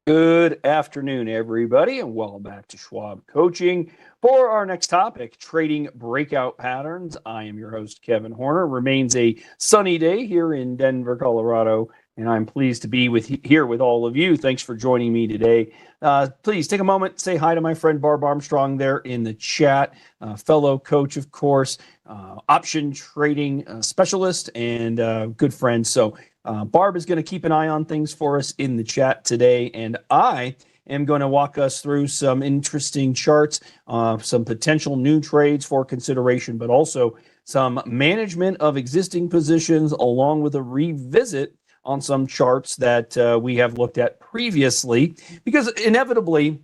Good afternoon, everybody, and welcome back to Schwab Coaching. For our next topic, trading breakout patterns, I am your host, Kevin Horner. Remains a sunny day here in Denver, Colorado, and I'm pleased to be here with all of you. Thanks for joining me today. Please take a moment, say hi to my friend Barb Armstrong there in the chat, fellow coach, of course, option trading specialist, and good friend. So Barb is going to keep an eye on things for us in the chat today, and I am going to walk us through some interesting charts, some potential new trades for consideration, but also some management of existing positions, along with a revisit on some charts that we have looked at previously, because inevitably,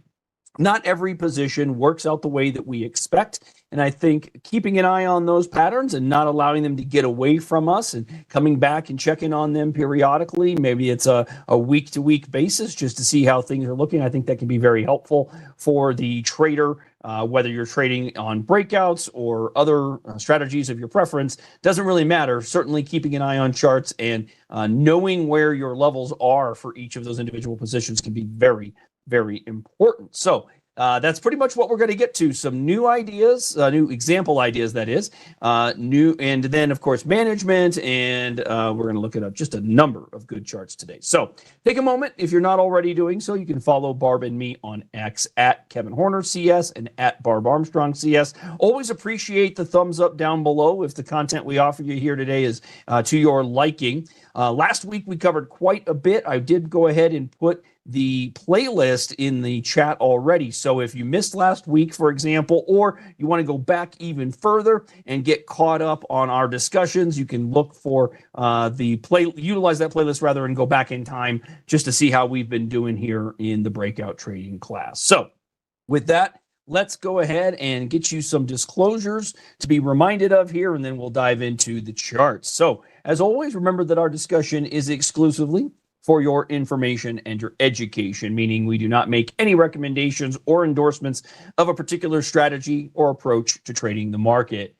not every position works out the way that we expect. And I think keeping an eye on those patterns and not allowing them to get away from us and coming back and checking on them periodically, maybe it's a week-to-week basis just to see how things are looking. I think that can be very helpful for the trader, whether you're trading on breakouts or other strategies of your preference. Doesn't really matter. Certainly keeping an eye on charts and knowing where your levels are for each of those individual positions can be very, very important. So that's pretty much what we're going to get to. Some new ideas, new example ideas, that is, new, and then, of course, management, and we're going to look at just a number of good charts today. So take a moment. If you're not already doing so, you can follow Barb and me on X at Kevin Horner CS and at Barb Armstrong CS. Always appreciate the thumbs up down below if the content we offer you here today is to your liking. Last week, we covered quite a bit. I did go ahead and put the playlist in the chat already. So if you missed last week, for example, or you want to go back even further and get caught up on our discussions, you can look for utilize that playlist rather and go back in time just to see how we've been doing here in the breakout trading class. So with that, let's go ahead and get you some disclosures to be reminded of here, and then we'll dive into the charts. So as always, remember that our discussion is exclusively for your information and your education, meaning we do not make any recommendations or endorsements of a particular strategy or approach to trading the market.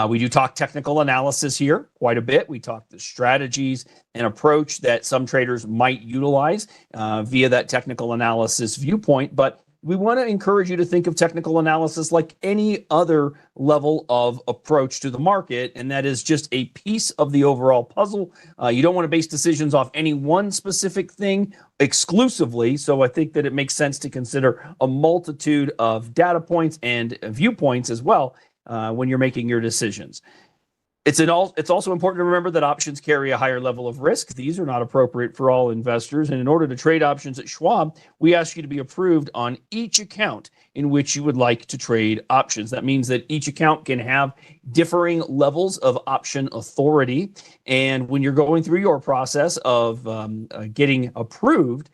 We do talk technical analysis here quite a bit. We talk the strategies and approach that some traders might utilize via that technical analysis viewpoint, but we want to encourage you to think of technical analysis like any other level of approach to the market, and that is just a piece of the overall puzzle. You don't want to base decisions off any one specific thing exclusively, so I think that it makes sense to consider a multitude of data points and viewpoints as well when you're making your decisions. It's also important to remember that options carry a higher level of risk. These are not appropriate for all investors. And in order to trade options at Schwab, we ask you to be approved on each account in which you would like to trade options. That means that each account can have differing levels of option authority. And when you're going through your process of getting approved,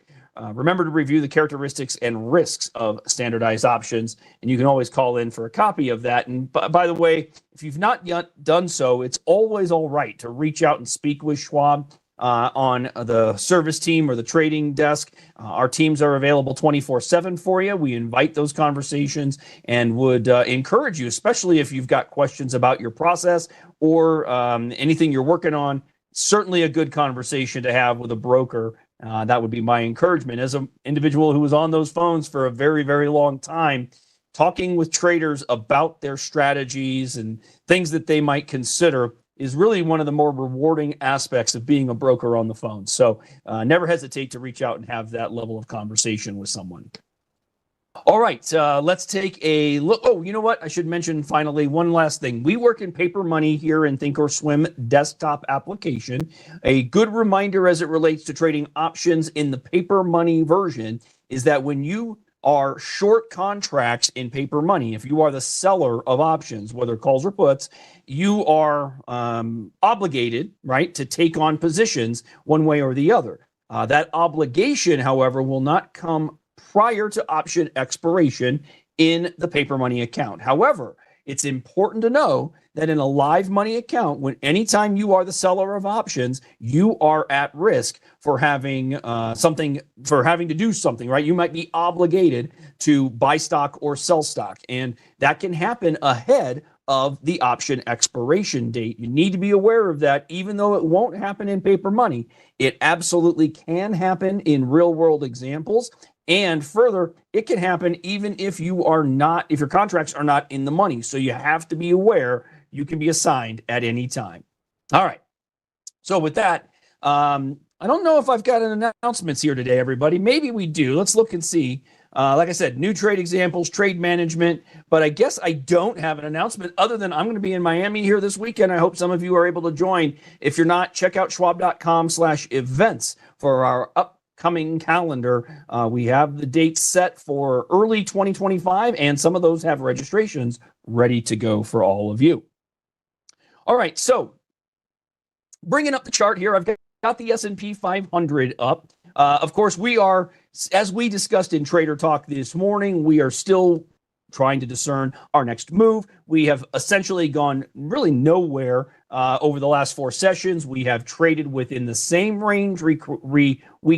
remember to review the characteristics and risks of standardized options, and you can always call in for a copy of that. And by the way, if you've not yet done so, it's always all right to reach out and speak with Schwab on the service team or the trading desk. Our teams are available 24/7 for you. We invite those conversations and would encourage you, especially if you've got questions about your process or anything you're working on. Certainly a good conversation to have with a broker. That would be my encouragement. As an individual who was on those phones for a very, very long time, talking with traders about their strategies and things that they might consider is really one of the more rewarding aspects of being a broker on the phone. So never hesitate to reach out and have that level of conversation with someone. All right, let's take a look. Oh, you know what? I should mention finally one last thing. We work in paper money here in Thinkorswim desktop application. A good reminder as it relates to trading options in the paper money version is that when you are short contracts in paper money, if you are the seller of options, whether calls or puts, you are obligated, right, to take on positions one way or the other. That obligation, however, will not come prior to option expiration in the paper money account. However, it's important to know that in a live money account, when anytime you are the seller of options, you are at risk for having having to do something, right? You might be obligated to buy stock or sell stock, and that can happen ahead of the option expiration date. You need to be aware of that, even though it won't happen in paper money. It absolutely can happen in real world examples. And further, it can happen even if you are not, if your contracts are not in the money. So you have to be aware you can be assigned at any time. All right. So with that, I don't know if I've got an announcements here today, everybody. Maybe we do. Let's look and see. Like I said, new trade examples, trade management, but I guess I don't have an announcement other than I'm going to be in Miami here this weekend. I hope some of you are able to join. If you're not, check out schwab.com/events for our upcoming calendar. We have the dates set for early 2025, and some of those have registrations ready to go for all of you. All right, so bringing up the chart here, I've got the S&P 500 up. Of course, we are, as we discussed in Trader Talk this morning, we are still trying to discern our next move. We have essentially gone really nowhere over the last 4 sessions. We have traded within the same range we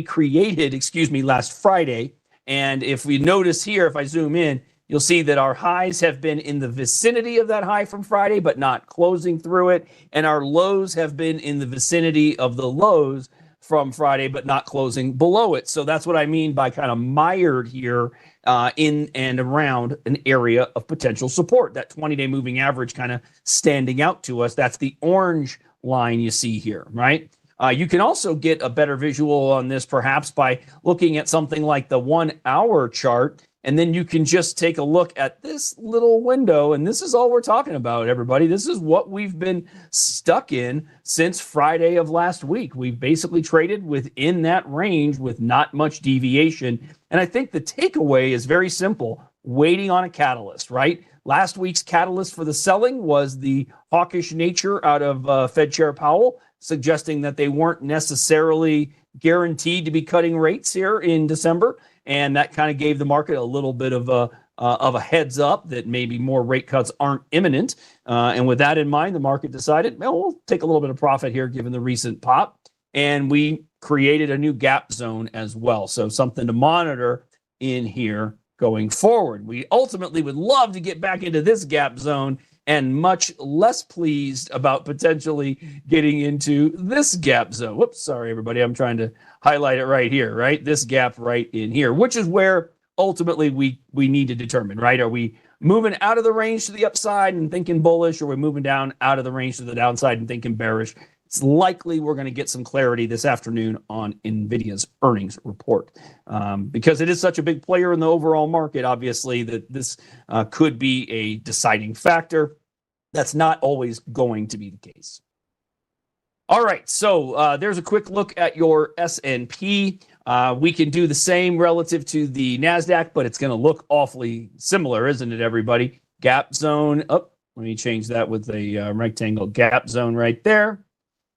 created, last Friday. And if we notice here, if I zoom in, you'll see that our highs have been in the vicinity of that high from Friday, but not closing through it. And our lows have been in the vicinity of the lows from Friday, but not closing below it. So that's what I mean by kind of mired here in and around an area of potential support. That 20-day moving average kind of standing out to us. That's the orange line you see here, right? You can also get a better visual on this perhaps by looking at something like the 1 hour chart. And then you can just take a look at this little window. And this is all we're talking about, everybody. This is what we've been stuck in since Friday of last week. We've basically traded within that range with not much deviation. And I think the takeaway is very simple: waiting on a catalyst, right? Last week's catalyst for the selling was the hawkish nature out of Fed Chair Powell, suggesting that they weren't necessarily guaranteed to be cutting rates here in December. And that kind of gave the market a little bit of a heads up that maybe more rate cuts aren't imminent. And with that in mind, the market decided, well, we'll take a little bit of profit here given the recent pop. And we created a new gap zone as well. So something to monitor in here going forward. We ultimately would love to get back into this gap zone, and much less pleased about potentially getting into this gap zone. Whoops, sorry, everybody. I'm trying to highlight it right here, right? This gap right in here, which is where ultimately we need to determine, right? Are we moving out of the range to the upside and thinking bullish, or are we moving down out of the range to the downside and thinking bearish? It's likely we're going to get some clarity this afternoon on NVIDIA's earnings report, because it is such a big player in the overall market, obviously, that this could be a deciding factor. That's not always going to be the case. All right, so there's a quick look at your S&P. We can do the same relative to the NASDAQ, but it's going to look awfully similar, isn't it, everybody? Gap zone. Oh, let me change that with a rectangle. Gap zone right there.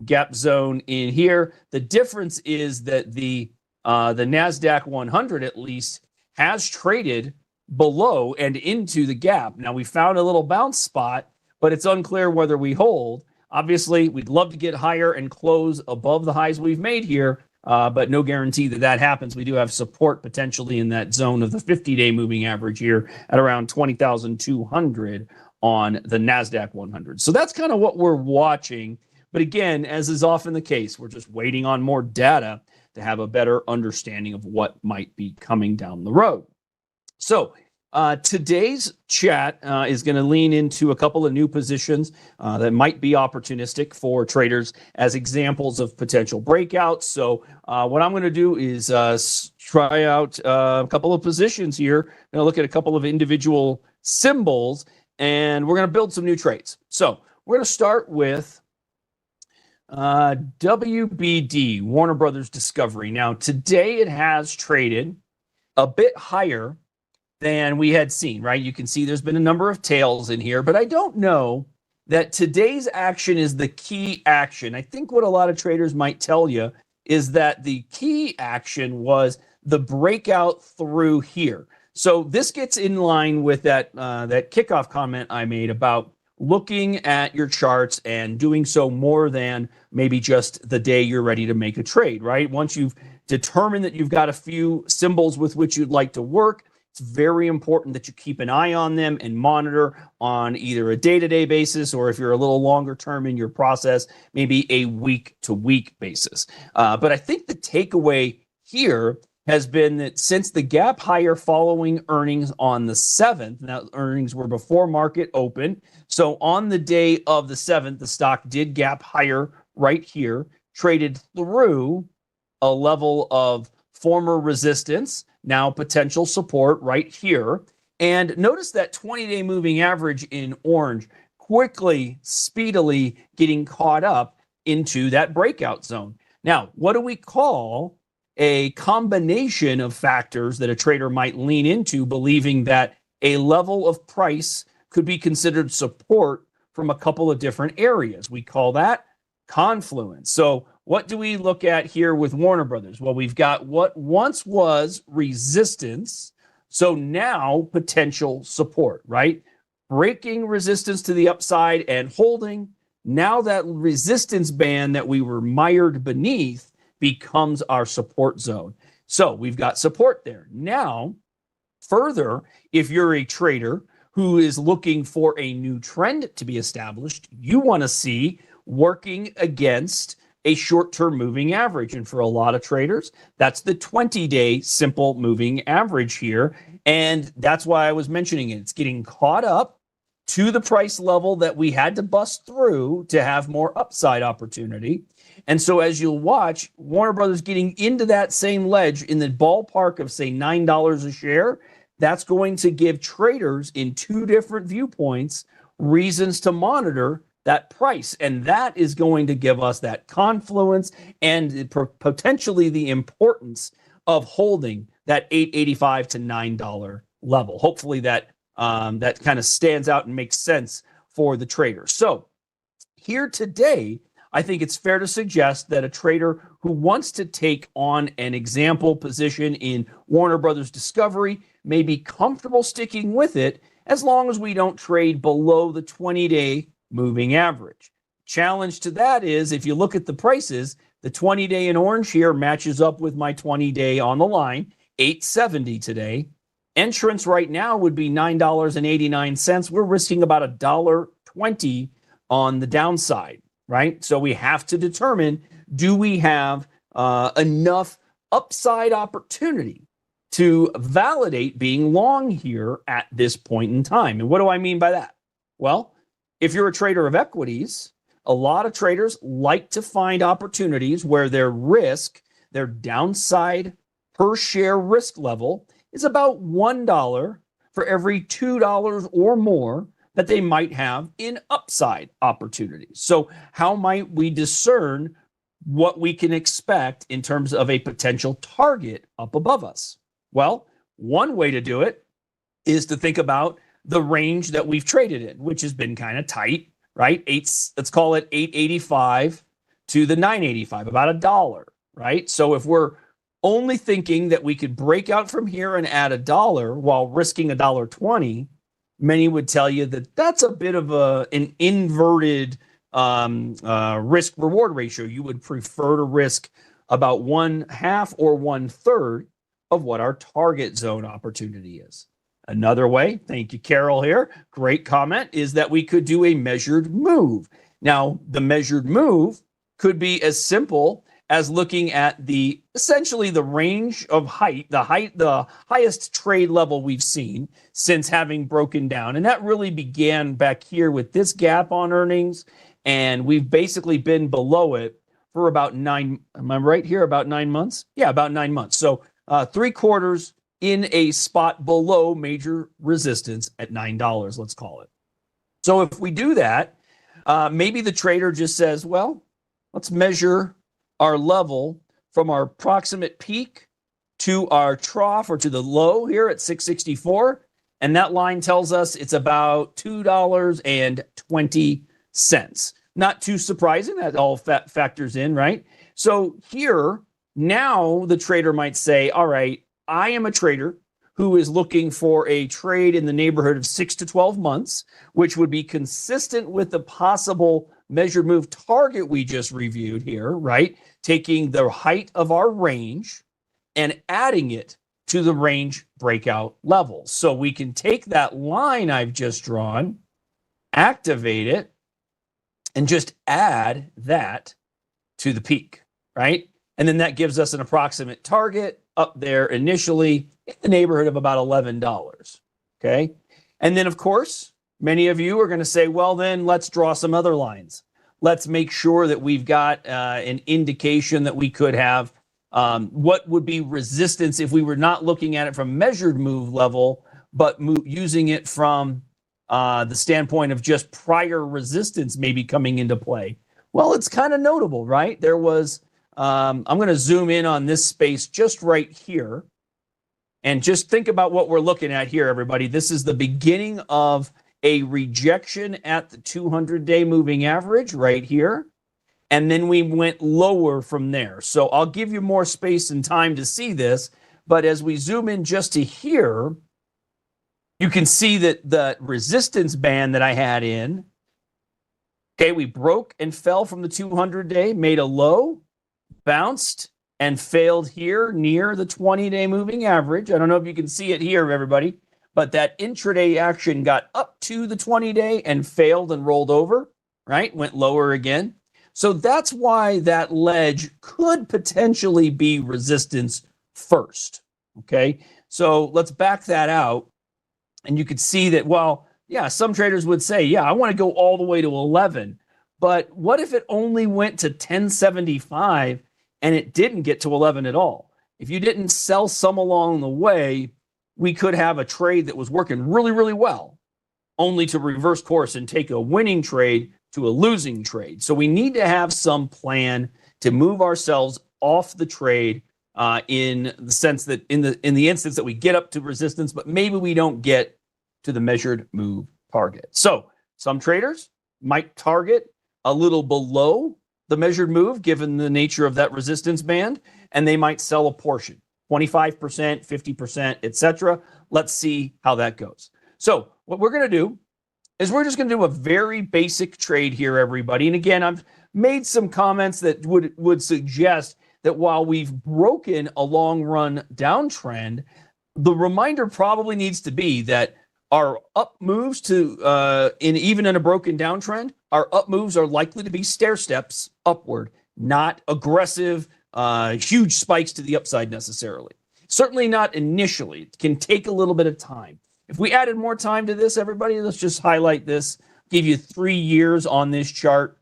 Gap zone in here. The difference is that the NASDAQ 100 at least has traded below and into the gap. Now, we found a little bounce spot, but it's unclear whether we hold. Obviously, we'd love to get higher and close above the highs we've made here, but no guarantee that that happens. We do have support potentially in that zone of the 50-day moving average here at around 20,200 on the NASDAQ 100. So that's kind of what we're watching. But again, as is often the case, we're just waiting on more data to have a better understanding of what might be coming down the road. So today's chat is going to lean into a couple of new positions that might be opportunistic for traders as examples of potential breakouts. So what I'm going to do is try out a couple of positions here. I'm going to look at a couple of individual symbols, and we're going to build some new trades. So we're going to start with WBD, Warner Brothers Discovery. Now, today it has traded a bit higher than we had seen, right? You can see there's been a number of tails in here, but I don't know that today's action is the key action. I think what a lot of traders might tell you is that the key action was the breakout through here. So this gets in line with that kickoff comment I made about looking at your charts and doing so more than maybe just the day you're ready to make a trade, right? Once you've determined that you've got a few symbols with which you'd like to work, It's very important that you keep an eye on them and monitor on either a day-to-day basis, or if you're a little longer term in your process, maybe a week-to-week basis. But I think the takeaway here has been that since the gap higher following earnings on the 7th, now earnings were before market open, so on the day of the 7th, the stock did gap higher right here, traded through a level of former resistance, now potential support right here. And notice that 20-day moving average in orange quickly, speedily getting caught up into that breakout zone. Now, what do we call a combination of factors that a trader might lean into, believing that a level of price could be considered support from a couple of different areas? We call that confluence. So what do we look at here with Warner Brothers? Well, we've got what once was resistance, so now potential support, right? Breaking resistance to the upside and holding. Now that resistance band that we were mired beneath becomes our support zone. So we've got support there. Now, further, if you're a trader who is looking for a new trend to be established, you want to see working against a short-term moving average. And for a lot of traders, that's the 20-day simple moving average here. And that's why I was mentioning it. It's getting caught up to the price level that we had to bust through to have more upside opportunity. And so as you'll watch, Warner Brothers getting into that same ledge in the ballpark of, say, $9 a share, that's going to give traders in two different viewpoints reasons to monitor that price. And that is going to give us that confluence and potentially the importance of holding that $8.85 to $9 level. Hopefully that that kind of stands out and makes sense for the trader. So here today, I think it's fair to suggest that a trader who wants to take on an example position in Warner Brothers Discovery may be comfortable sticking with it as long as we don't trade below the 20-day moving average. Challenge to that is, if you look at the prices, the 20-day in orange here matches up with my 20-day on the line, $8.70 today. Entrance right now would be $9.89. We're risking about $1.20 on the downside, right? So we have to determine, do we have enough upside opportunity to validate being long here at this point in time? And what do I mean by that? Well, if you're a trader of equities, a lot of traders like to find opportunities where their risk, their downside per share risk level is about $1 for every $2 or more that they might have in upside opportunities. So how might we discern what we can expect in terms of a potential target up above us? Well, one way to do it is to think about the range that we've traded in, which has been kind of tight, right? Let's call it 885 to the 985, about $1, right? So if we're only thinking that we could break out from here and add $1 while risking $1.20, many would tell you that that's a bit of an inverted risk reward ratio. You would prefer to risk about 1/2 or 1/3 of what our target zone opportunity is. Another way, thank you, Carol here, great comment, is that we could do a measured move. Now, the measured move could be as simple as looking at essentially the range of height, the highest trade level we've seen since having broken down. And that really began back here with this gap on earnings. And we've basically been below it for about am I right here? About 9 months? Yeah, about 9 months. So 3/4 in a spot below major resistance at $9, let's call it. So if we do that, maybe the trader just says, well, let's measure our level from our approximate peak to our trough or to the low here at 664. And that line tells us it's about $2.20. Not too surprising, that all factors in, right? So here, now the trader might say, all right, I am a trader who is looking for a trade in the neighborhood of 6 to 12 months, which would be consistent with the possible measured move target we just reviewed here, right? Taking the height of our range and adding it to the range breakout levels. So we can take that line I've just drawn, activate it, and just add that to the peak, right? And then that gives us an approximate target up there initially in the neighborhood of about $11, okay? And then, of course, many of you are going to say, well, then let's draw some other lines. Let's make sure that we've got an indication that we could have what would be resistance if we were not looking at it from measured move level, but using it from the standpoint of just prior resistance maybe coming into play. Well, it's kind of notable, right? There was, I'm going to zoom in on this space just right here. And just think about what we're looking at here, everybody. This is the beginning of a rejection at the 200-day moving average right here. And then we went lower from there. So I'll give you more space and time to see this. But as we zoom in just to here, you can see that the resistance band that I had in, okay, we broke and fell from the 200-day, made a low, bounced, and failed here near the 20-day moving average. I don't know if you can see it here, everybody, but that intraday action got up to the 20-day and failed and rolled over, right? Went lower again. So that's why that ledge could potentially be resistance first, okay? So let's back that out. And you could see that, well, yeah, some traders would say, yeah, I want to go all the way to 11. But what if it only went to 1075 and it didn't get to 11 at all? If you didn't sell some along the way, we could have a trade that was working really, really well, only to reverse course and take a winning trade to a losing trade. So we need to have some plan to move ourselves off the trade in the sense that in the instance that we get up to resistance, but maybe we don't get to the measured move target. So some traders might target a little below the measured move given the nature of that resistance band, and they might sell a portion, 25%, 50%, etc. Let's see how that goes. So what we're going to do is we're just going to do a very basic trade here, everybody. And again, I've made some comments that would suggest that while we've broken a long run downtrend, the reminder probably needs to be that our up moves to even in a broken downtrend, our up moves are likely to be stair steps upward, not aggressive, huge spikes to the upside necessarily. Certainly not initially. It can take a little bit of time. If we added more time to this, everybody, let's just highlight this, give you 3 years on this chart.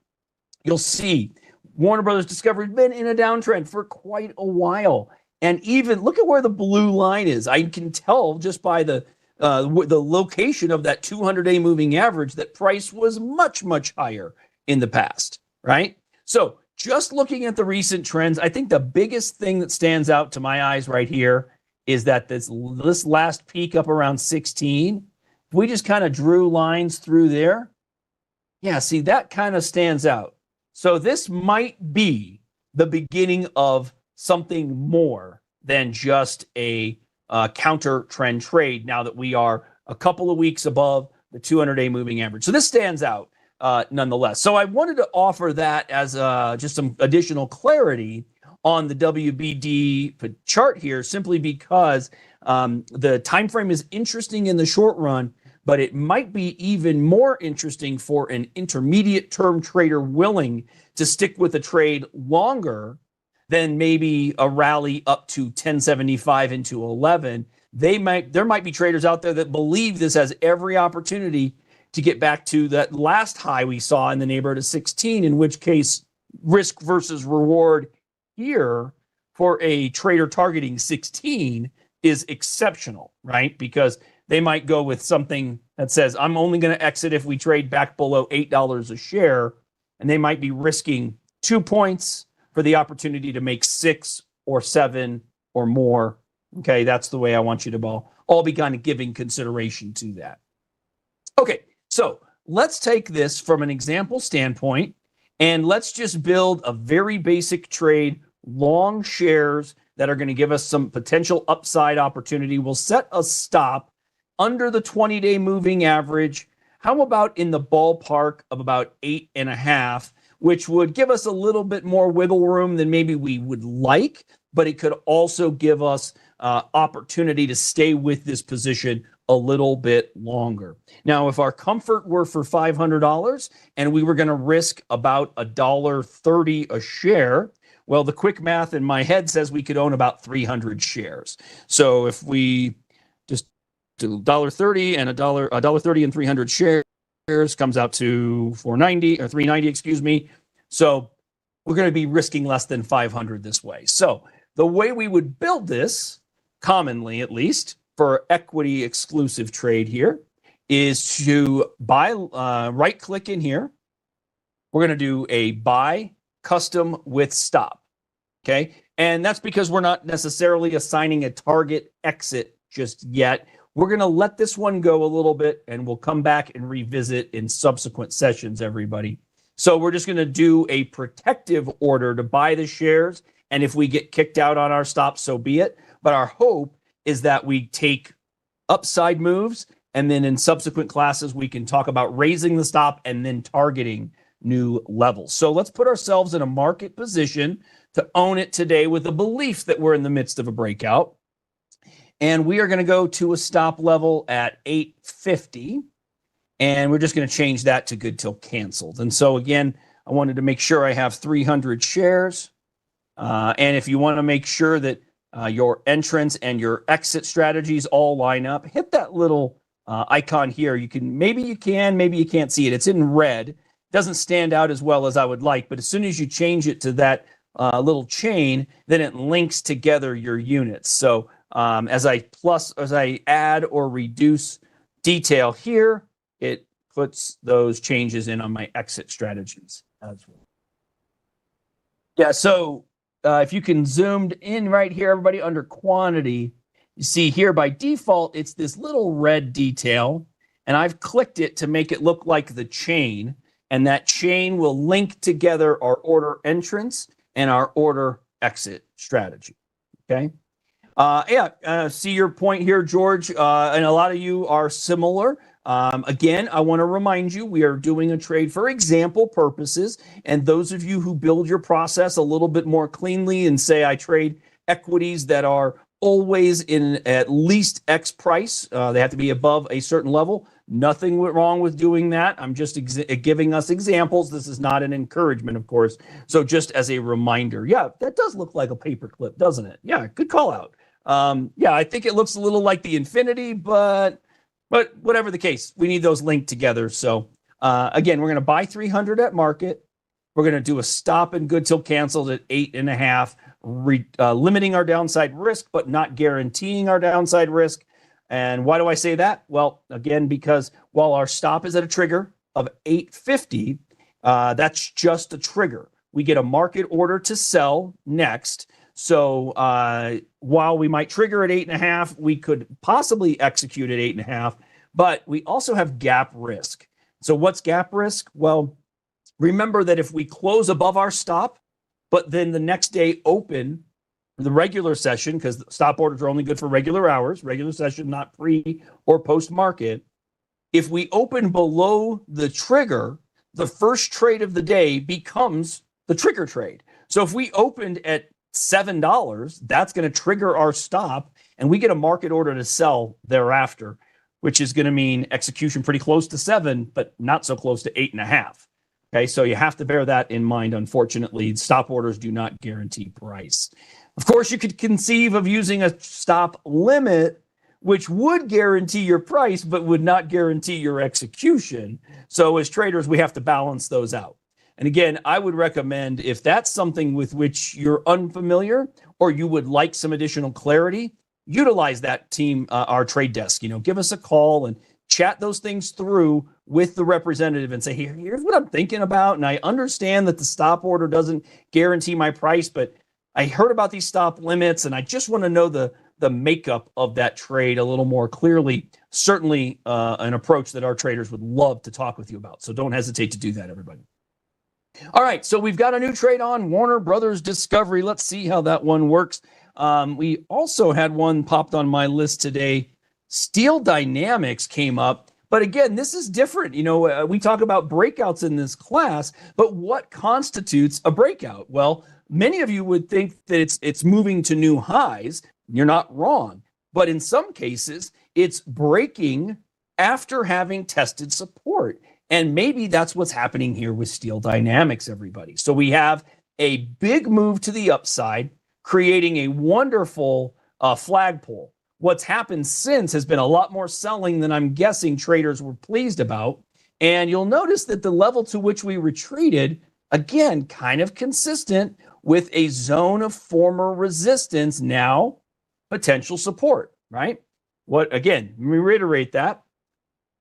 You'll see Warner Brothers Discovery has been in a downtrend for quite a while. And even look at where the blue line is. I can tell just by the location of that 200-day moving average that price was much, much higher in the past, right? So just looking at the recent trends, I think the biggest thing that stands out to my eyes right here is that this last peak up around 16, we just kind of drew lines through there. Yeah, see, that kind of stands out. So this might be the beginning of something more than just a counter trend trade now that we are a couple of weeks above the 200-day moving average. So this stands out nonetheless. So I wanted to offer that as just some additional clarity on the WBD chart here, simply because the time frame is interesting in the short run, but it might be even more interesting for an intermediate term trader willing to stick with a trade longer than maybe a rally up to 1075 into 11. There might be traders out there that believe this has every opportunity to get back to that last high we saw in the neighborhood of 16, in which case risk versus reward here for a trader targeting 16 is exceptional, right? Because they might go with something that says, I'm only going to exit if we trade back below $8 a share, and they might be risking 2 points for the opportunity to make 6 or 7 or more. Okay, that's the way I want you to all be kind of giving consideration to that. Okay, so let's take this from an example standpoint, and let's just build a very basic trade, long shares that are going to give us some potential upside opportunity. We'll set a stop under the 20-day moving average. How about in the ballpark of about 8.5, which would give us a little bit more wiggle room than maybe we would like, but it could also give us opportunity to stay with this position a little bit longer. Now, if our comfort were for $500 and we were going to risk about $1.30 a share, well, the quick math in my head says we could own about 300 shares. So if we just do $1.30 and $1.30 and 300 shares comes out to 490 or 390, excuse me. So we're going to be risking less than 500 this way. So the way we would build this, commonly at least, for equity exclusive trade here is to buy, right click in here. We're going to do a buy custom with stop. Okay. And that's because we're not necessarily assigning a target exit just yet. We're going to let this one go a little bit and we'll come back and revisit in subsequent sessions, everybody. So we're just going to do a protective order to buy the shares. And if we get kicked out on our stop, so be it. But our hope is that we take upside moves, and then in subsequent classes, we can talk about raising the stop and then targeting new levels. So let's put ourselves in a market position to own it today with the belief that we're in the midst of a breakout. And we are going to go to a stop level at 850. And we're just going to change that to good till canceled. And so again, I wanted to make sure I have 300 shares. And if you want to make sure that your entrance and your exit strategies all line up, hit that little icon here. Maybe you can't see it. It's in red. It doesn't stand out as well as I would like, but as soon as you change it to that little chain, then it links together your units. So as I add or reduce detail here, it puts those changes in on my exit strategies as well. Yeah, so if you can zoomed in right here, everybody, under quantity, you see here by default, it's this little red detail, and I've clicked it to make it look like the chain, and that chain will link together our order entrance and our order exit strategy, okay? See your point here, George, and a lot of you are similar. Again, I want to remind you, we are doing a trade for example purposes. And those of you who build your process a little bit more cleanly and say, I trade equities that are always in at least X price, they have to be above a certain level. Nothing wrong with doing that. I'm just giving us examples. This is not an encouragement, of course. So just as a reminder, yeah, that does look like a paperclip, doesn't it? Yeah, good call out. Yeah, I think it looks a little like the Infinity, but whatever the case, we need those linked together. So again, we're going to buy 300 at market. We're going to do a stop and good till canceled at 8.5, limiting our downside risk, but not guaranteeing our downside risk. And why do I say that? Well, again, because while our stop is at a trigger of 850, that's just a trigger. We get a market order to sell next. So while we might trigger at 8.5, we could possibly execute at 8.5, but we also have gap risk. So what's gap risk? Well, remember that if we close above our stop, but then the next day open the regular session, because stop orders are only good for regular hours, regular session, not pre or post market. If we open below the trigger, the first trade of the day becomes the trigger trade. So if we opened at $7, that's going to trigger our stop, and we get a market order to sell thereafter, which is going to mean execution pretty close to 7, but not so close to 8.5. Okay, so you have to bear that in mind. Unfortunately, stop orders do not guarantee price. Of course, you could conceive of using a stop limit, which would guarantee your price, but would not guarantee your execution. So as traders, we have to balance those out. And again, I would recommend, if that's something with which you're unfamiliar or you would like some additional clarity, utilize that team, our trade desk. Give us a call and chat those things through with the representative and say, here's what I'm thinking about. And I understand that the stop order doesn't guarantee my price, but I heard about these stop limits and I just want to know the makeup of that trade a little more clearly. Certainly an approach that our traders would love to talk with you about. So don't hesitate to do that, everybody. All right, so we've got a new trade on Warner Brothers Discovery. Let's see how that one works. We also had one popped on my list today. Steel Dynamics came up, but again, this is different. We talk about breakouts in this class, but what constitutes a breakout? Well, many of you would think that it's moving to new highs. You're not wrong. But in some cases, it's breaking after having tested support. And maybe that's what's happening here with Steel Dynamics, everybody. So we have a big move to the upside, creating a wonderful flagpole. What's happened since has been a lot more selling than I'm guessing traders were pleased about. And you'll notice that the level to which we retreated, again, kind of consistent with a zone of former resistance, now potential support, right? What, again, let me reiterate that.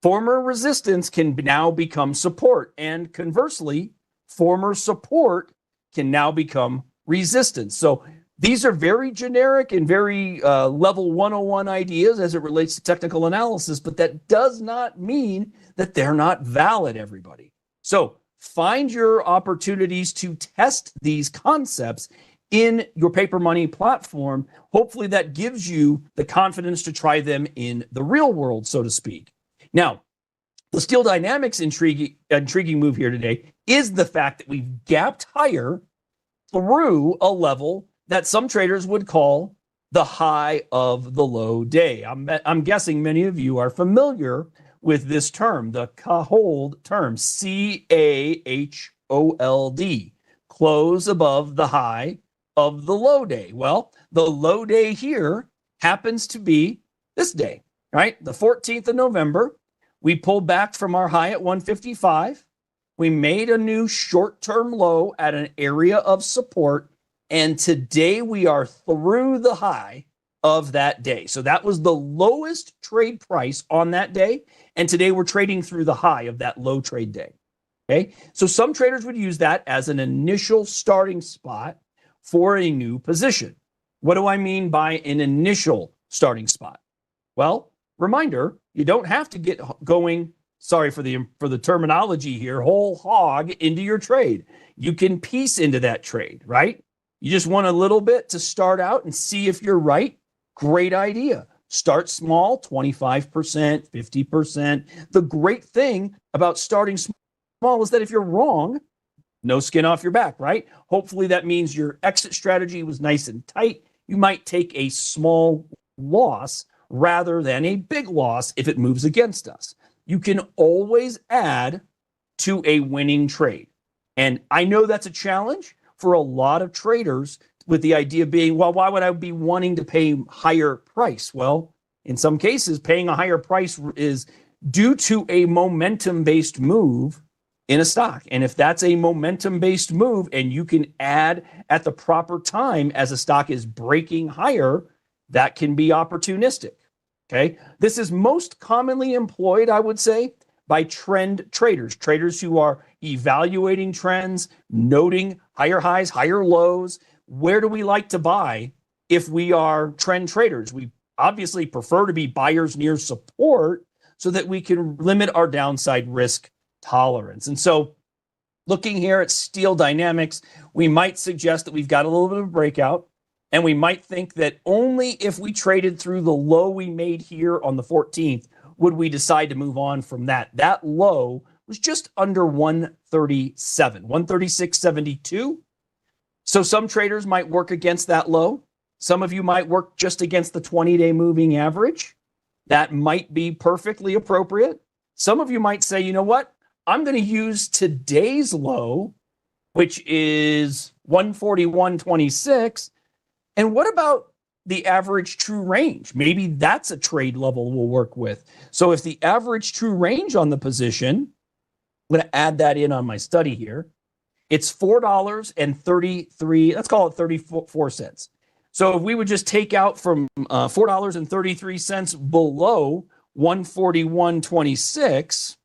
Former resistance can now become support. And conversely, former support can now become resistance. So these are very generic and very level 101 ideas as it relates to technical analysis, but that does not mean that they're not valid, everybody. So find your opportunities to test these concepts in your paper money platform. Hopefully that gives you the confidence to try them in the real world, so to speak. Now, the Steel Dynamics intriguing move here today is the fact that we've gapped higher through a level that some traders would call the high of the low day. I'm guessing many of you are familiar with this term, the CAHOLD term, CAHOLD, close above the high of the low day. Well, the low day here happens to be this day, right? The 14th of November. We pulled back from our high at 155. We made a new short-term low at an area of support. And today we are through the high of that day. So that was the lowest trade price on that day. And today we're trading through the high of that low trade day. Okay. So some traders would use that as an initial starting spot for a new position. What do I mean by an initial starting spot? Well, reminder, you don't have to get going, sorry for the terminology here, whole hog into your trade. You can piece into that trade, right? You just want a little bit to start out and see if you're right. Great idea. Start small, 25%, 50%. The great thing about starting small is that if you're wrong, no skin off your back, right? Hopefully that means your exit strategy was nice and tight. You might take a small loss rather than a big loss if it moves against us. You can always add to a winning trade. And I know that's a challenge for a lot of traders, with the idea being, well, why would I be wanting to pay higher price? Well, in some cases, paying a higher price is due to a momentum-based move in a stock. And if that's a momentum-based move and you can add at the proper time as a stock is breaking higher, that can be opportunistic. Okay. This is most commonly employed, I would say, by trend traders who are evaluating trends, noting higher highs, higher lows. Where do we like to buy if we are trend traders? We obviously prefer to be buyers near support so that we can limit our downside risk tolerance. And so looking here at Steel Dynamics, we might suggest that we've got a little bit of a breakout, and we might think that only if we traded through the low we made here on the 14th would we decide to move on from that. That low was just under 137, 136.72. So some traders might work against that low. Some of you might work just against the 20-day moving average. That might be perfectly appropriate. Some of you might say, you know what? I'm going to use today's low, which is 141.26. And what about the average true range? Maybe that's a trade level we'll work with. So if the average true range on the position, I'm going to add that in on my study here. It's $4.33, let's call it 34 cents. So if we would just take out from $4.33 below 141.26,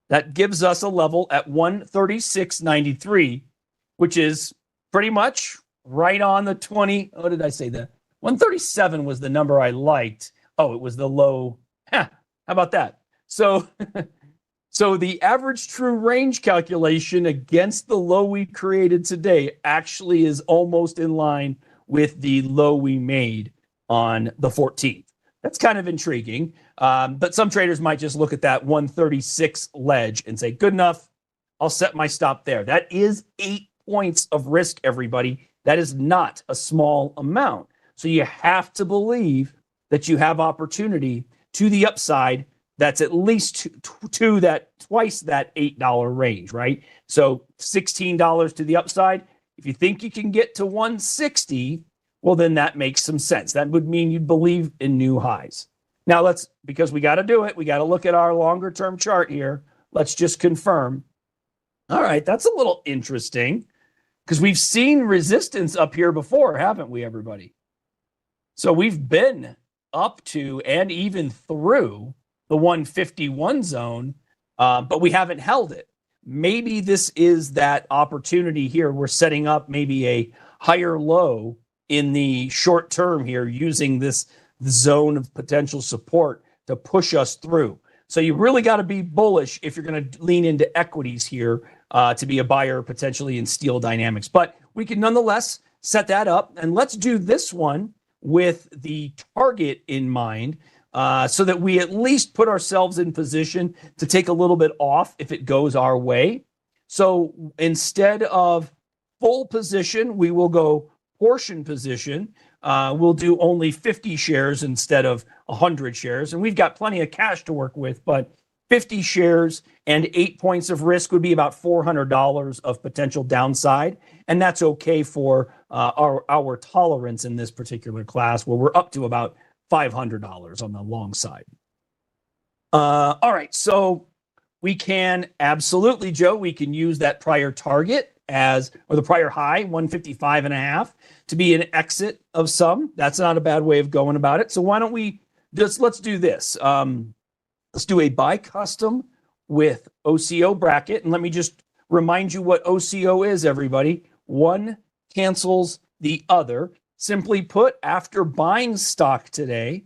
that gives us a level at 136.93, which is pretty much right on the 20. What did I say? The 137 was the number I liked. Oh, it was the low. How about that? So, so the average true range calculation against the low we created today actually is almost in line with the low we made on the 14th. That's kind of intriguing. But some traders might just look at that 136 ledge and say, good enough, I'll set my stop there. That is 8 points of risk, everybody. That is not a small amount. So you have to believe that you have opportunity to the upside that's at least twice that $8 range, right? So $16 to the upside. If you think you can get to 160, well, then that makes some sense. That would mean you'd believe in new highs. Now because we got to do it, we got to look at our longer term chart here. Let's just confirm. All right, that's a little interesting because we've seen resistance up here before, haven't we, everybody? So we've been up to and even through the 151 zone, but we haven't held it. Maybe this is that opportunity here. We're setting up maybe a higher low in the short term here using this zone of potential support to push us through. So you really got to be bullish if you're going to lean into equities here to be a buyer potentially in Steel Dynamics. But we can nonetheless set that up. And let's do this one with the target in mind so that we at least put ourselves in position to take a little bit off if it goes our way. So instead of full position, we will go portion position. We'll do only 50 shares instead of 100 shares. And we've got plenty of cash to work with, but 50 shares and 8 points of risk would be about $400 of potential downside. And that's okay for our tolerance in this particular class, where we're up to about $500 on the long side. All right, so we can absolutely, Joe, we can use that prior target or the prior high, 155.5, to be an exit of some. That's not a bad way of going about it. So why don't we let's do this. Let's do a buy custom with OCO bracket. And let me just remind you what OCO is, everybody. One cancels the other. Simply put, after buying stock today,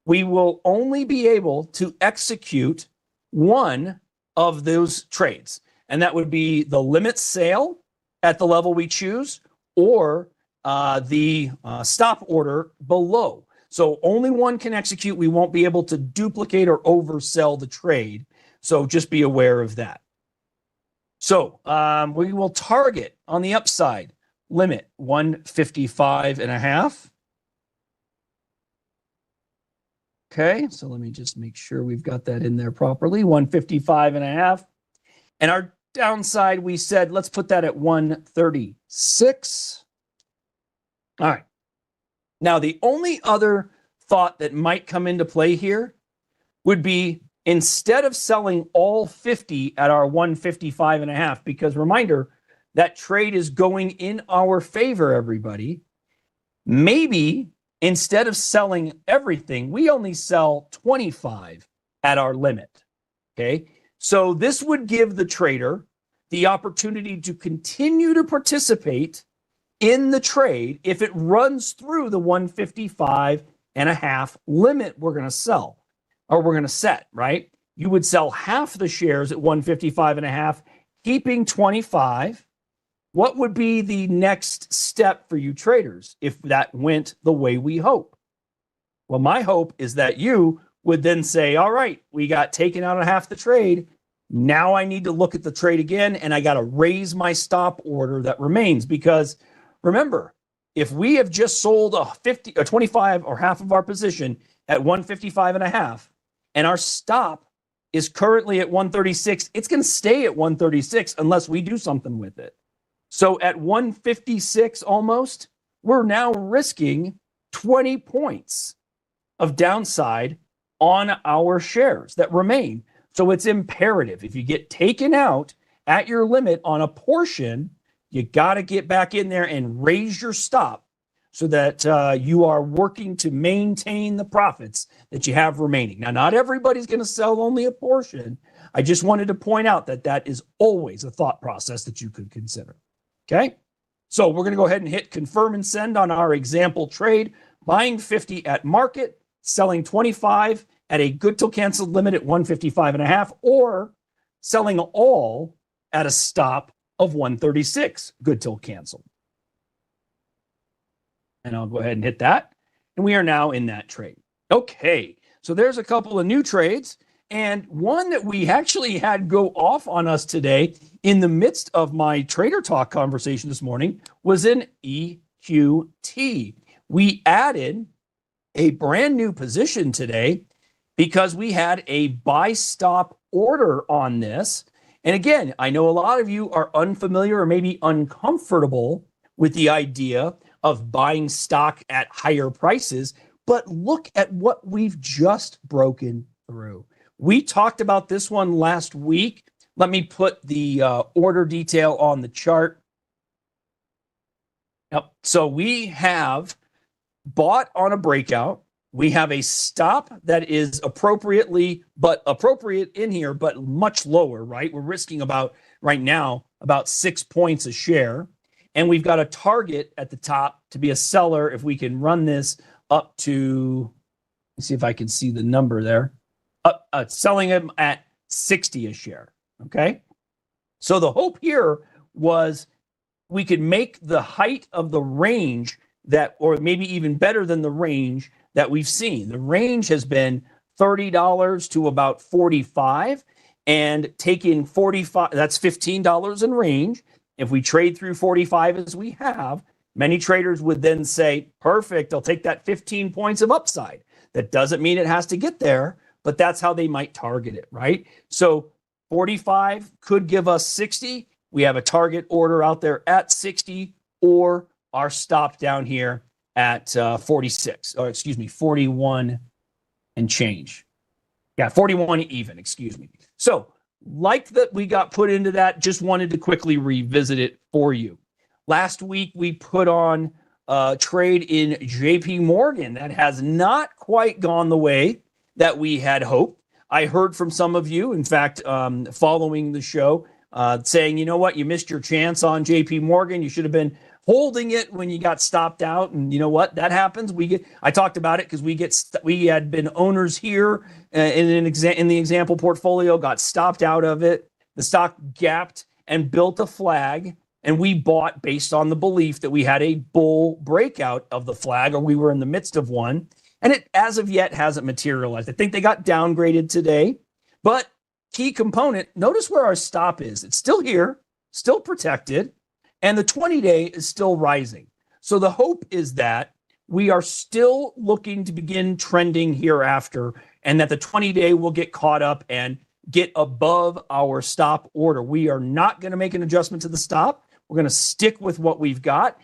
we will only be able to execute one of those trades. And that would be the limit sale at the level we choose or the stop order below. So only one can execute. We won't be able to duplicate or oversell the trade. So just be aware of that. So we will target on the upside limit 155.5. Okay, so let me just make sure we've got that in there properly. 155.5. And our downside, we said, let's put that at 136. All right. Now, the only other thought that might come into play here would be instead of selling all 50 at our 155.5, because reminder, that trade is going in our favor, everybody. Maybe instead of selling everything, we only sell 25 at our limit. Okay. So this would give the trader the opportunity to continue to participate in the trade if it runs through the 155.5 limit we're going to sell or we're going to set, right? You would sell half the shares at 155.5, keeping 25. What would be the next step for you traders if that went the way we hope? Well, my hope is that you would then say, all right, we got taken out of half the trade. Now I need to look at the trade again, and I got to raise my stop order that remains. Because remember, if we have just sold a 50 or 25 or half of our position at 155.5, and our stop is currently at 136, it's going to stay at 136 unless we do something with it. So at 156 almost, we're now risking 20 points of downside on our shares that remain. So it's imperative. If you get taken out at your limit on a portion, you got to get back in there and raise your stop so that you are working to maintain the profits that you have remaining. Now, not everybody's going to sell only a portion. I just wanted to point out that that is always a thought process that you could consider. Okay, so we're going to go ahead and hit confirm and send on our example trade, buying 50 at market, selling 25 at a good till canceled limit at 155.5, or selling all at a stop of 136, good till canceled. And I'll go ahead and hit that. And we are now in that trade. Okay, so there's a couple of new trades. And one that we actually had go off on us today in the midst of my Trader Talk conversation this morning was in EMC. QT. We added a brand new position today because we had a buy stop order on this. And again, I know a lot of you are unfamiliar or maybe uncomfortable with the idea of buying stock at higher prices, but look at what we've just broken through. We talked about this one last week. Let me put the order detail on the chart. Yep. So we have bought on a breakout. We have a stop that is appropriate in here, but much lower, right? We're risking right now about 6 points a share. And we've got a target at the top to be a seller if we can run this up to, let's see if I can see the number there, selling them at 60 a share, okay? So the hope here was we could make the height of the range or maybe even better than the range that we've seen. The range has been $30 to about $45, and taking 45, that's $15 in range. If we trade through 45 as we have, many traders would then say, perfect, I'll take that 15 points of upside. That doesn't mean it has to get there, but that's how they might target it, right? So 45 could give us 60. We have a target order out there at 60, or our stop down here at 41 and change. Yeah, 41 even, excuse me. So like that we got put into that, just wanted to quickly revisit it for you. Last week, we put on a trade in JP Morgan that has not quite gone the way that we had hoped. I heard from some of you, in fact, following the show, saying, you know what, you missed your chance on JP Morgan. You should have been holding it when you got stopped out. And you know what? That happens. I talked about it because we had been owners here in the example portfolio, got stopped out of it. The stock gapped and built a flag. And we bought based on the belief that we had a bull breakout of the flag, or we were in the midst of one. And it, as of yet, hasn't materialized. I think they got downgraded today. But key component, notice where our stop is. It's still here, still protected, and the 20-day is still rising. So the hope is that we are still looking to begin trending hereafter, and that the 20-day will get caught up and get above our stop order. We are not going to make an adjustment to the stop. We're going to stick with what we've got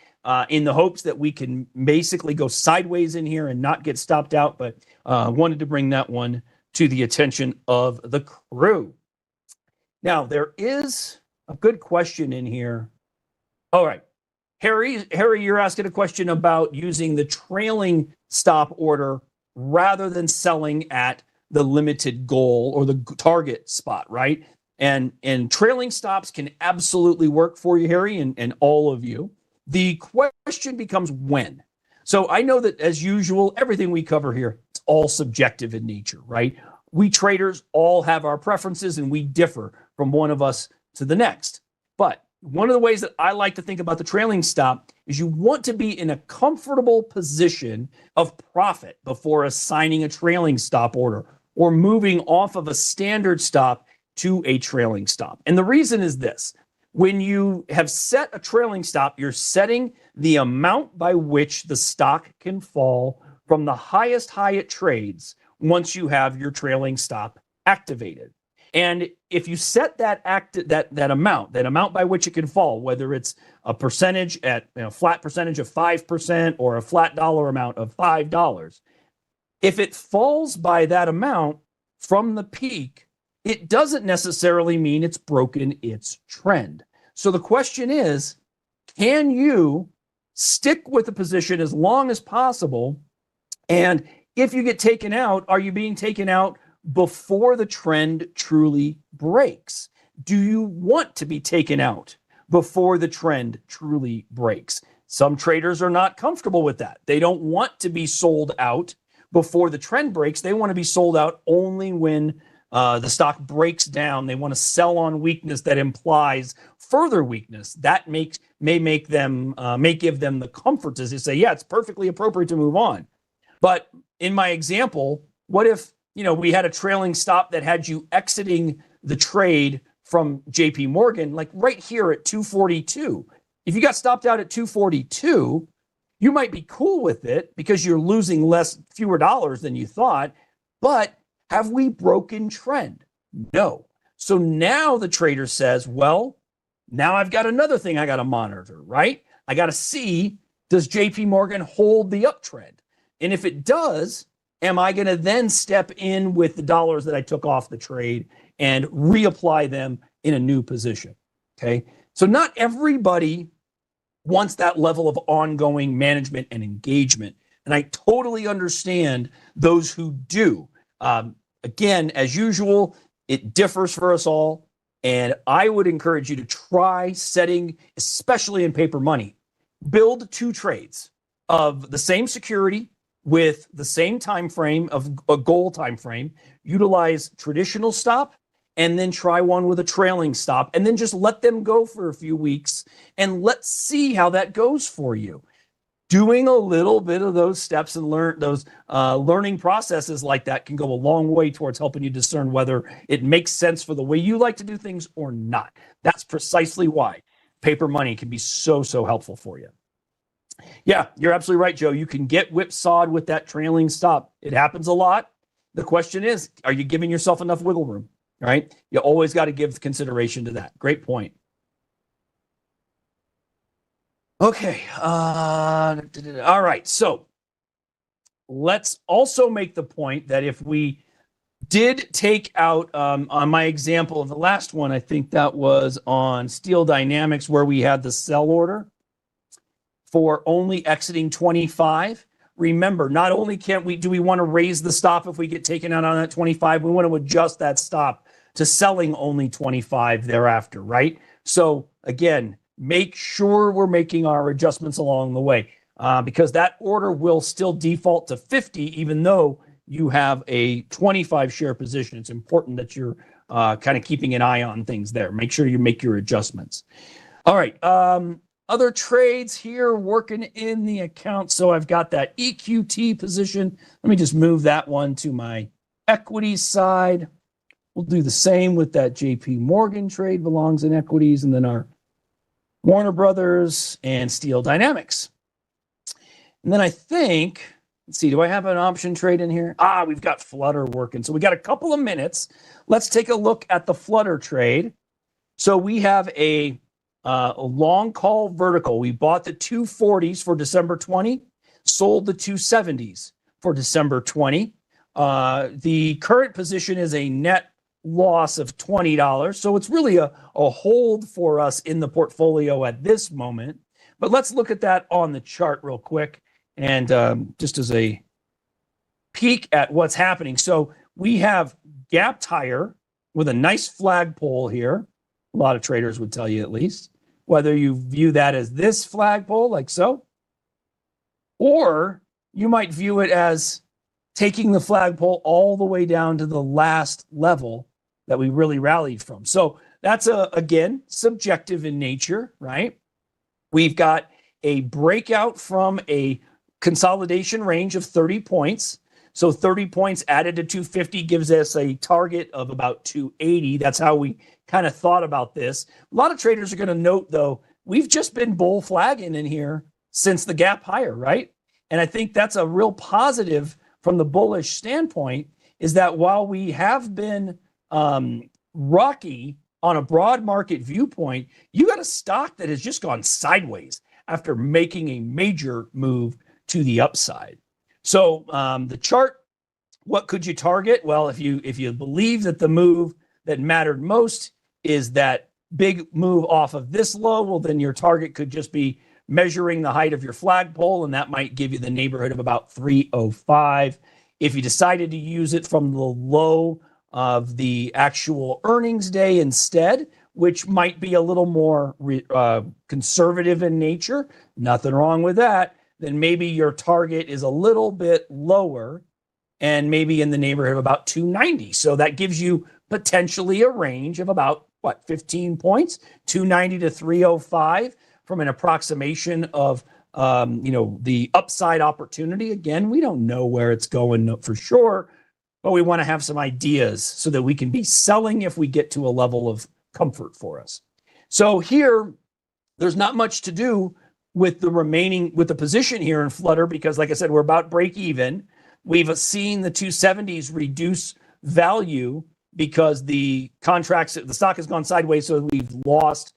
in the hopes that we can basically go sideways in here and not get stopped out. But wanted to bring that one to the attention of the crew. Now, there is a good question in here. All right. Harry, you're asking a question about using the trailing stop order rather than selling at the limited goal or the target spot, right? And trailing stops can absolutely work for you, Harry, and all of you. The question becomes when. So I know that, as usual, everything we cover here, it's all subjective in nature, right? We traders all have our preferences, and we differ from one of us to the next. But one of the ways that I like to think about the trailing stop is you want to be in a comfortable position of profit before assigning a trailing stop order or moving off of a standard stop to a trailing stop. And the reason is this. When you have set a trailing stop, you're setting the amount by which the stock can fall from the highest high it trades once you have your trailing stop activated. And if you set that amount by which it can fall, whether it's a percentage flat percentage of 5% or a flat dollar amount of $5, if it falls by that amount from the peak, it doesn't necessarily mean it's broken its trend. So the question is, can you stick with the position as long as possible? And if you get taken out, are you being taken out before the trend truly breaks? Do you want to be taken out before the trend truly breaks? Some traders are not comfortable with that. They don't want to be sold out before the trend breaks. They want to be sold out only when the stock breaks down. They want to sell on weakness that implies further weakness. That may give them the comfort to say, yeah, it's perfectly appropriate to move on. But in my example, what if we had a trailing stop that had you exiting the trade from JP Morgan, like right here at 242? If you got stopped out at 242, You might be cool with it because you're losing fewer dollars than you thought, but have we broken trend? No. So now the trader says, well, now I've got another thing I got to monitor, right? I got to see, does JP Morgan hold the uptrend? And if it does, am I going to then step in with the dollars that I took off the trade and reapply them in a new position? Okay. So not everybody wants that level of ongoing management and engagement. And I totally understand those who do. Again, as usual, it differs for us all. And I would encourage you to try setting, especially in paper money, build 2 trades of the same security with the same time frame of a goal time frame. Utilize traditional stop and then try one with a trailing stop, and then just let them go for a few weeks and let's see how that goes for you. Doing a little bit of those steps and learning processes like that can go a long way towards helping you discern whether it makes sense for the way you like to do things or not. That's precisely why paper money can be so helpful for you. Yeah, you're absolutely right, Joe. You can get whipsawed with that trailing stop. It happens a lot. The question is, are you giving yourself enough wiggle room? Right? You always got to give consideration to that. Great point. Okay. All right. So let's also make the point that if we did take out on my example of the last one, I think that was on Steel Dynamics, where we had the sell order for only exiting 25. Remember, not only do we want to raise the stop if we get taken out on that 25, we want to adjust that stop to selling only 25 thereafter, right? So again, make sure we're making our adjustments along the way because that order will still default to 50, even though you have a 25 share position. It's important that you're kind of keeping an eye on things there. Make sure you make your adjustments. All right. Other trades here working in the account. So I've got that EQT position. Let me just move that one to my equities side. We'll do the same with that JP Morgan trade, belongs in equities, and then our Warner Brothers and Steel Dynamics. And then I think, let's see, do I have an option trade in here? We've got Flutter working. So we got a couple of minutes. Let's take a look at the Flutter trade. So we have a long call vertical. We bought the 240s for December 20, sold the 270s for December 20. The current position is a net loss of $20. So it's really a hold for us in the portfolio at this moment. But let's look at that on the chart real quick. And just as a peek at what's happening. So we have gapped higher with a nice flagpole here. A lot of traders would tell you, at least, whether you view that as this flagpole like so, or you might view it as taking the flagpole all the way down to the last level that we really rallied from. So that's, again, subjective in nature, right? We've got a breakout from a consolidation range of 30 points. So 30 points added to 250 gives us a target of about 280. That's how we kind of thought about this. A lot of traders are going to note, though, we've just been bull flagging in here since the gap higher, right? And I think that's a real positive from the bullish standpoint, is that while we have been rocky on a broad market viewpoint, you got a stock that has just gone sideways after making a major move to the upside. So the chart, what could you target? Well, if you believe that the move that mattered most is that big move off of this low, well, then your target could just be measuring the height of your flagpole, and that might give you the neighborhood of about 305. If you decided to use it from the low of the actual earnings day instead, which might be a little more conservative in nature, nothing wrong with that, then maybe your target is a little bit lower and maybe in the neighborhood of about 290. So that gives you potentially a range of about, 15 points, 290 to 305 from an approximation of, the upside opportunity. Again, we don't know where it's going for sure, but we want to have some ideas so that we can be selling if we get to a level of comfort for us. So here, there's not much to do with the position here in Flutter, because like I said, we're about break even. We've seen the 270s reduce value because the stock has gone sideways. So we've lost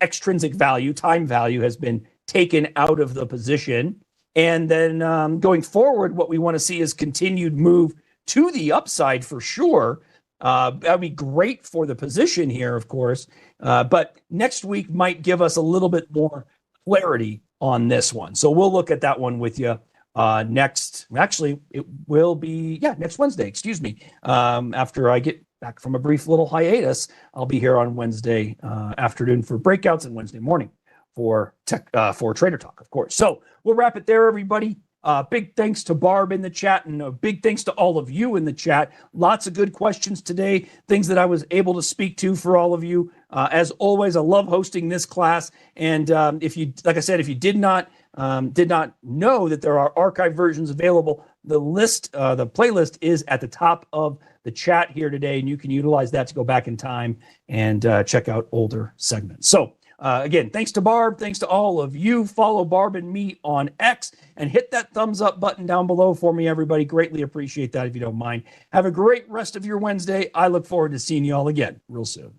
extrinsic value, time value has been taken out of the position. And then going forward, what we want to see is continued move to the upside for sure. That'd be great for the position here, of course. But next week might give us a little bit more clarity on this one. So we'll look at that one with you next Wednesday, excuse me. After I get back from a brief little hiatus, I'll be here on Wednesday afternoon for breakouts and Wednesday morning for Trader Talk, of course. So we'll wrap it there, everybody. Big thanks to Barb in the chat, and a big thanks to all of you in the chat. Lots of good questions today, things that I was able to speak to for all of you. As always, I love hosting this class. And if you did not know that there are archive versions available, the playlist is at the top of the chat here today, and you can utilize that to go back in time and check out older segments. So again, thanks to Barb. Thanks to all of you. Follow Barb and me on X and hit that thumbs up button down below for me, everybody. Greatly appreciate that if you don't mind. Have a great rest of your Wednesday. I look forward to seeing you all again real soon.